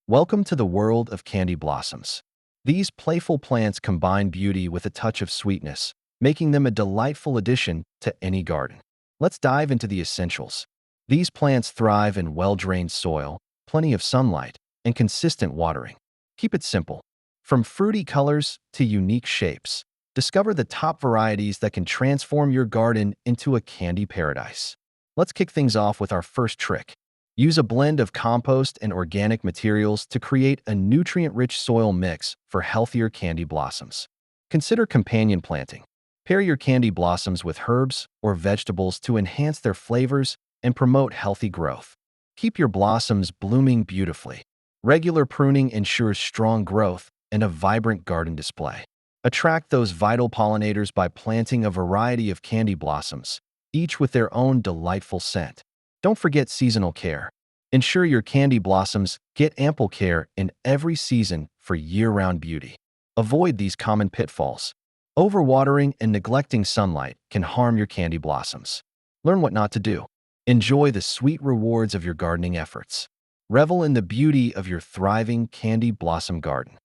Welcome to the world of candy blossoms. These playful plants combine beauty with a touch of sweetness, making them a delightful addition to any garden. Let's dive into the essentials. These plants thrive in well-drained soil, plenty of sunlight, and consistent watering. Keep it simple. From fruity colors to unique shapes, discover the top varieties that can transform your garden into a candy paradise. Let's kick things off with our first trick. Use a blend of compost and organic materials to create a nutrient-rich soil mix for healthier candy blossoms. Consider companion planting. Pair your candy blossoms with herbs or vegetables to enhance their flavors and promote healthy growth. Keep your blossoms blooming beautifully. Regular pruning ensures strong growth and a vibrant garden display. Attract those vital pollinators by planting a variety of candy blossoms, each with their own delightful scent. Don't forget seasonal care. Ensure your candy blossoms get ample care in every season for year-round beauty. Avoid these common pitfalls. Overwatering and neglecting sunlight can harm your candy blossoms. Learn what not to do. Enjoy the sweet rewards of your gardening efforts. Revel in the beauty of your thriving candy blossom garden.